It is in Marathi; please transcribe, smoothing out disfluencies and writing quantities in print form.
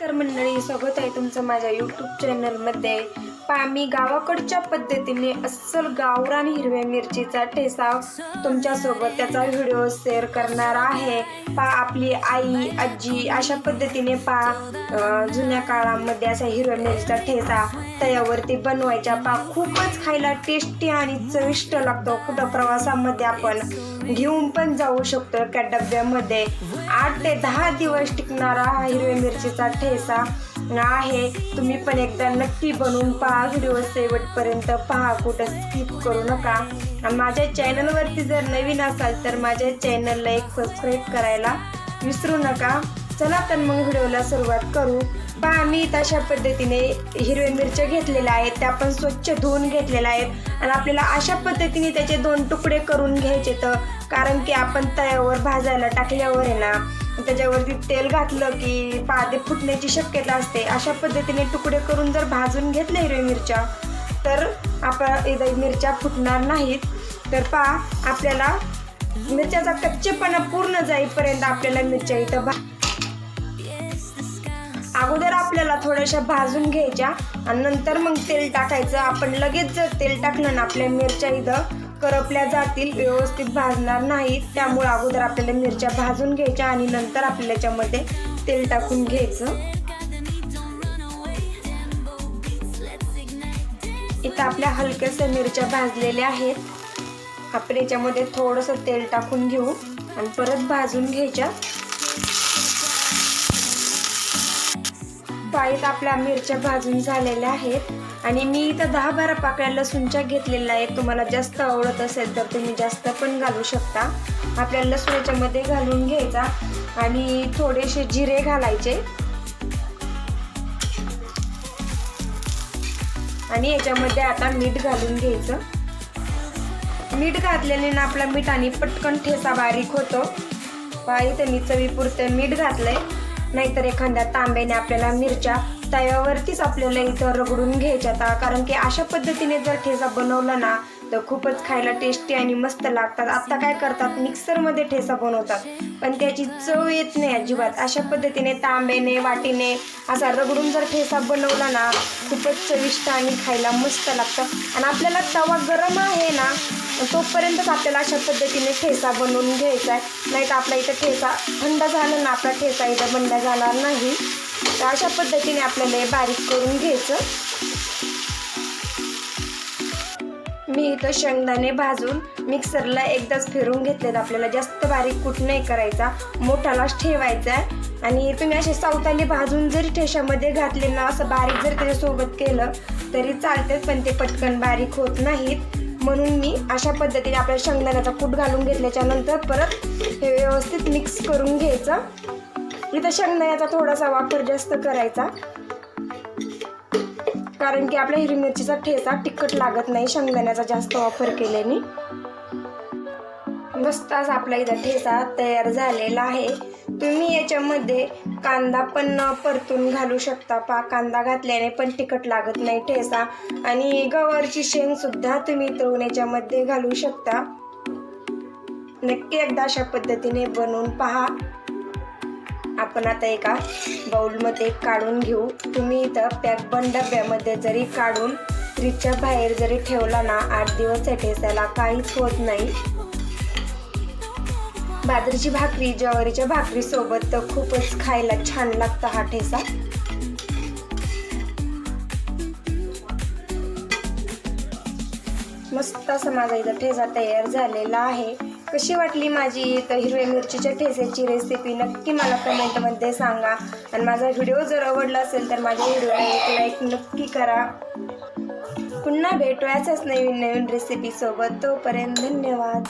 नमस्कार मंडळी, स्वागत आहे तुमचं माझ्या यूट्यूब चॅनलमध्ये। मी गावाकडच्या पद्धतीने अस्सल गावरान हिरव्या मिरचीचा ठेचा तुमच्यासोबत त्याचा व्हिडिओ शेअर करणार आहे। आपली आई आजी अशा पद्धतीने जुन्या काळामध्ये असा हिरव्या मिरचीचा ठेचा तव्यावरती बनवायचा। खूपच खायला टेस्टी आणि चविष्ट लागतो। कुठं प्रवासामध्ये आपण घेऊन पण जाऊ शकतो एका डब्यामध्ये। 8 ते 10 दिवस टिकणारा हा हिरव्या मिरचीचा ठेचा आहे। तुम्ही पण एकदा नक्की बनवून पहा, व्हिडिओ शेवटपर्यंत पहा, कुठं स्किप करू नका। माझ्या चॅनलवरती जर नवीन असाल तर माझ्या चॅनलला एक सबस्क्राईब करायला विसरू नका। चला तर मग व्हिडिओला सुरुवात करू। मी तशा पद्धतीने हिरव्या मिरच्या घेतलेल्या आहेत, त्या पण स्वच्छ धुवून घेतलेल्या आहेत आणि आपल्याला अशा पद्धतीने त्याचे 2 तुकडे करून घ्यायचे। कारण की आपण तव्यावर भाजायला टाकल्यावर आहे ना, त्याच्यावरती तेल घातलं की ते फुटण्याची शक्यता असते। अशा पद्धतीने तुकडे करून जर भाजून घेतले हिरव्या मिरच्या तर इथं मिरच्या फुटणार नाहीत। तर आपल्याला मिरच्याचा कच्चेपणा पूर्ण जाईपर्यंत आपल्याला मिरच्या इथं अगोदर आपल्याला थोड्याशा भाजून घ्यायच्या आणि नंतर मग तेल टाकायचं। आपण लगेच जर तेल टाकलं ना, आपल्या मिरच्या इथं करपल्या जातील, व्यवस्थित भाजणार नाहीत। त्यामुळे अगोदर आपल्याला मिरच्या भाजून घ्यायच्या आणि नंतर आपल्याला त्याच्यामध्ये तेल टाकून घ्यायचं। इथं आपल्या हलक्याशा मिरच्या भाजलेल्या आहेत। आपण याच्यामध्ये थोडंसं तेल टाकून घेऊ आणि परत भाजून घ्यायच्या। आपल्या मिरच्या भाजून झालेल्या आहेत आणि मी इथं 10-12 पाकळ्या लसूणच्या घेतलेल्या आहेत। तुम्हाला जास्त आवडत असेल तर तुम्ही जास्त पण घालू शकता। आपल्या लसूणाच्या मध्ये घालून घ्यायचा आणि थोडेसे जिरे घालायचे आणि याच्यामध्ये आता मीठ घालून घ्यायचं। मीठ घातल्याने ना आपला मिठाने पटकन ठेचा बारीक होतो। इथं मी चवीपुरतं मीठ घातलंय, नाहीतर एखाद्या तांब्याने आपल्याला मिरच्या तव्यावरतीच आपल्याला इथं रगडून घ्यायच्या। कारण की अशा पद्धतीने जर ठेचा बनवला ना तर खूपच खायला टेस्टी आणि मस्त लागतात। आता काय करतात, मिक्सरमध्ये ठेचा बनवतात पण त्याची चव येत नाही अजिबात। अशा पद्धतीने तांब्याने वाटीने असा रगडून जर ठेचा बनवला ना खूपच चविष्ट आणि खायला मस्त लागतं। आणि आपल्याला तवा गरम आहे ना तोपर्यंतच आपल्याला अशा पद्धतीने ठेचा बनवून घ्यायचा आहे, नाही तर आपला इथं ठेचा थंड झाला ना आपला ठेचा इथं बंद जाणार नाही। तर अशा पद्धतीने आपल्याला बारीक करून घ्यायचं। मी इथं शेंगदाणे भाजून मिक्सरला एकदाच फिरून घेतलेत। आपल्याला जास्त बारीक कूट नाही करायचा, मोठालाच ठेवायचा आहे। आणि तुम्ही असे सावताली भाजून जरी ठेच्यामध्ये घातले ना, असं बारीक जरी त्याच्यासोबत केलं तरी चालते, पण ते पटकन बारीक होत नाहीत। म्हणून मी अशा पद्धतीने आपल्या शेंगदाण्याचा कूट घालून घेतल्याच्या नंतर परत हे व्यवस्थित मिक्स करून घ्यायचं। इथं शेंगदाण्याचा थोडासा वापर जास्त करायचा, कारण की आपल्या हिरवी मिरचीचा ठेचा तिखट लागत नाही शेंगदाण्याचा जास्त वापर केल्याने। मस्त असा आपला इथं ठेचा तयार झालेला आहे। तुम्ही याच्यामध्ये कांदा पण परतून घालू शकता। कांदा घातल्याने पण तिखट लागत नाही ठेचा। आणि गवारची शेंग सुद्धा तुम्ही तळून याच्यामध्ये घालू शकता। नक्की एकदा अशा पद्धतीने बनवून पहा। आपण आता एका बाउलमध्ये काढून घेऊ। तुम्ही इथं पॅक बंद डब्यामध्ये जरी काढून फ्रीजच्या बाहेर जरी ठेवला ना 8 दिवस ठेचायला काहीच होत नाही। बाजरीची भाकरी, ज्वारीच्या भाकरी सोबत तर खूपच खायला छान लागतं हा ठेचा। मस्त असा माझा इथं ठेचा तयार झालेला आहे। कशी वाटली माझी हिरव्या मिरचीच्या ठेच्याची रेसिपी नक्की मला कमेंटमध्ये सांगा। आणि माझा व्हिडिओ जर आवडला असेल तर माझ्या व्हिडिओला एक लाईक नक्की करा। पुन्हा भेटू याच्याच नवीन रेसिपी सोबत। तोपर्यंत धन्यवाद।